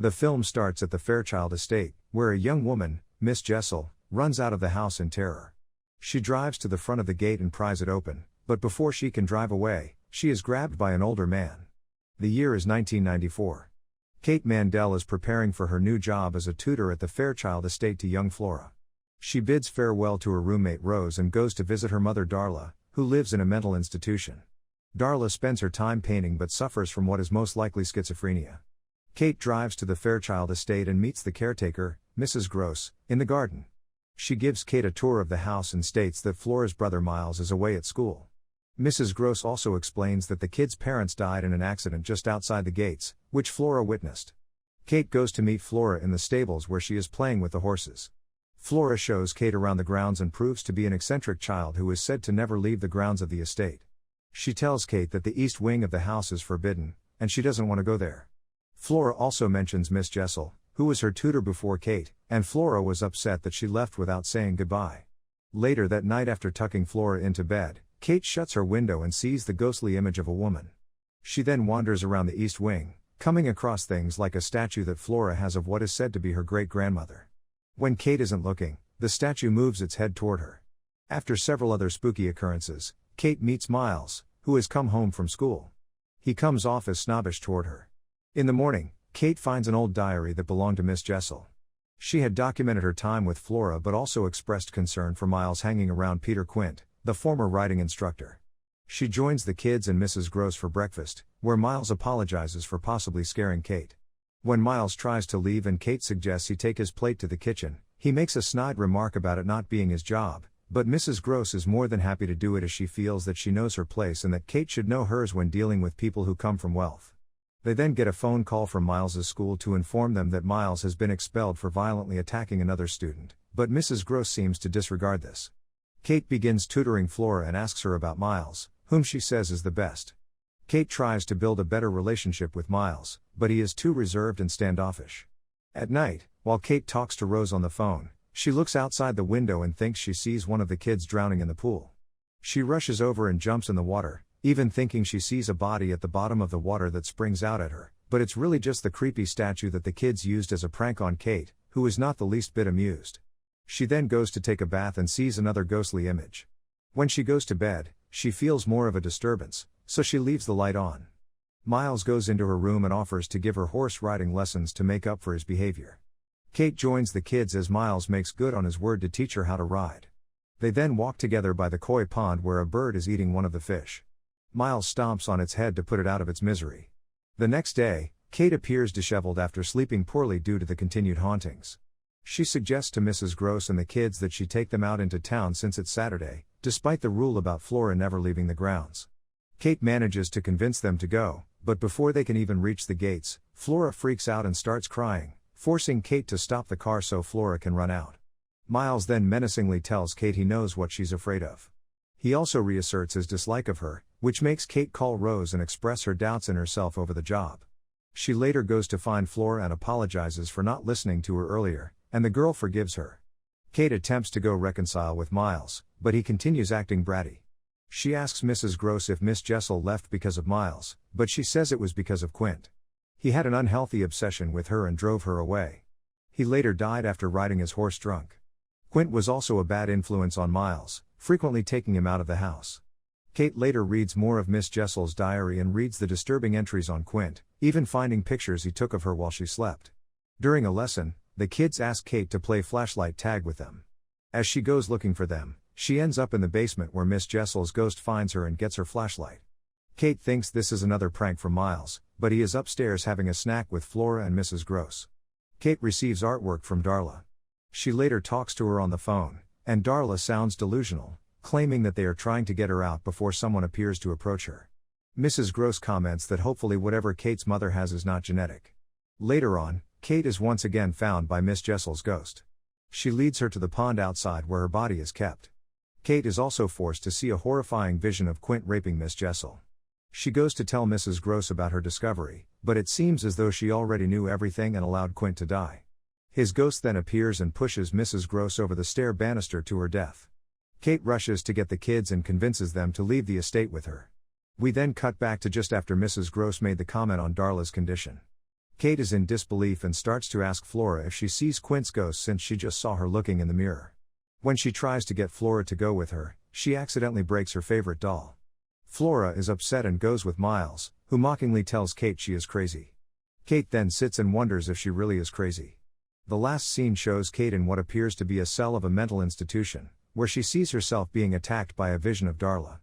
The film starts at the Fairchild estate, where a young woman, Miss Jessel, runs out of the house in terror. She drives to the front of the gate and pries it open, but before she can drive away, she is grabbed by an older man. The year is 1994. Kate Mandel is preparing for her new job as a tutor at the Fairchild estate to young Flora. She bids farewell to her roommate Rose and goes to visit her mother Darla, who lives in a mental institution. Darla spends her time painting but suffers from what is most likely schizophrenia. Kate drives to the Fairchild estate and meets the caretaker, Mrs. Gross, in the garden. She gives Kate a tour of the house and states that Flora's brother Miles is away at school. Mrs. Gross also explains that the kid's parents died in an accident just outside the gates, which Flora witnessed. Kate goes to meet Flora in the stables where she is playing with the horses. Flora shows Kate around the grounds and proves to be an eccentric child who is said to never leave the grounds of the estate. She tells Kate that the east wing of the house is forbidden, and she doesn't want to go there. Flora also mentions Miss Jessel, who was her tutor before Kate, and Flora was upset that she left without saying goodbye. Later that night, after tucking Flora into bed, Kate shuts her window and sees the ghostly image of a woman. She then wanders around the east wing, coming across things like a statue that Flora has of what is said to be her great-grandmother. When Kate isn't looking, the statue moves its head toward her. After several other spooky occurrences, Kate meets Miles, who has come home from school. He comes off as snobbish toward her. In the morning, Kate finds an old diary that belonged to Miss Jessel. She had documented her time with Flora but also expressed concern for Miles hanging around Peter Quint, the former writing instructor. She joins the kids and Mrs. Gross for breakfast, where Miles apologizes for possibly scaring Kate. When Miles tries to leave and Kate suggests he take his plate to the kitchen, he makes a snide remark about it not being his job, but Mrs. Gross is more than happy to do it as she feels that she knows her place and that Kate should know hers when dealing with people who come from wealth. They then get a phone call from Miles's school to inform them that Miles has been expelled for violently attacking another student, but Mrs. Gross seems to disregard this. Kate begins tutoring Flora and asks her about Miles, whom she says is the best. Kate tries to build a better relationship with Miles, but he is too reserved and standoffish. At night, while Kate talks to Rose on the phone, she looks outside the window and thinks she sees one of the kids drowning in the pool. She rushes over and jumps in the water, even thinking she sees a body at the bottom of the water that springs out at her, but it's really just the creepy statue that the kids used as a prank on Kate, who is not the least bit amused. She then goes to take a bath and sees another ghostly image. When she goes to bed, she feels more of a disturbance, so she leaves the light on. Miles goes into her room and offers to give her horse riding lessons to make up for his behavior. Kate joins the kids as Miles makes good on his word to teach her how to ride. They then walk together by the koi pond where a bird is eating one of the fish. Miles stomps on its head to put it out of its misery. The next day, Kate appears disheveled after sleeping poorly due to the continued hauntings. She suggests to Mrs. Gross and the kids that she take them out into town since it's Saturday, despite the rule about Flora never leaving the grounds. Kate manages to convince them to go, but before they can even reach the gates, Flora freaks out and starts crying, forcing Kate to stop the car so Flora can run out. Miles then menacingly tells Kate he knows what she's afraid of. He also reasserts his dislike of her, which makes Kate call Rose and express her doubts in herself over the job. She later goes to find Flora and apologizes for not listening to her earlier, and the girl forgives her. Kate attempts to go reconcile with Miles, but he continues acting bratty. She asks Mrs. Gross if Miss Jessel left because of Miles, but she says it was because of Quint. He had an unhealthy obsession with her and drove her away. He later died after riding his horse drunk. Quint was also a bad influence on Miles, frequently taking him out of the house. Kate later reads more of Miss Jessel's diary and reads the disturbing entries on Quint, even finding pictures he took of her while she slept. During a lesson, the kids ask Kate to play flashlight tag with them. As she goes looking for them, she ends up in the basement where Miss Jessel's ghost finds her and gets her flashlight. Kate thinks this is another prank from Miles, but he is upstairs having a snack with Flora and Mrs. Gross. Kate receives artwork from Darla. She later talks to her on the phone, and Darla sounds delusional, claiming that they are trying to get her out before someone appears to approach her. Mrs. Gross comments that hopefully whatever Kate's mother has is not genetic. Later on, Kate is once again found by Miss Jessel's ghost. She leads her to the pond outside where her body is kept. Kate is also forced to see a horrifying vision of Quint raping Miss Jessel. She goes to tell Mrs. Gross about her discovery, but it seems as though she already knew everything and allowed Quint to die. His ghost then appears and pushes Mrs. Gross over the stair banister to her death. Kate rushes to get the kids and convinces them to leave the estate with her. We then cut back to just after Mrs. Gross made the comment on Darla's condition. Kate is in disbelief and starts to ask Flora if she sees Quint's ghost since she just saw her looking in the mirror. When she tries to get Flora to go with her, she accidentally breaks her favorite doll. Flora is upset and goes with Miles, who mockingly tells Kate she is crazy. Kate then sits and wonders if she really is crazy. The last scene shows Kate in what appears to be a cell of a mental institution, where she sees herself being attacked by a vision of Darla.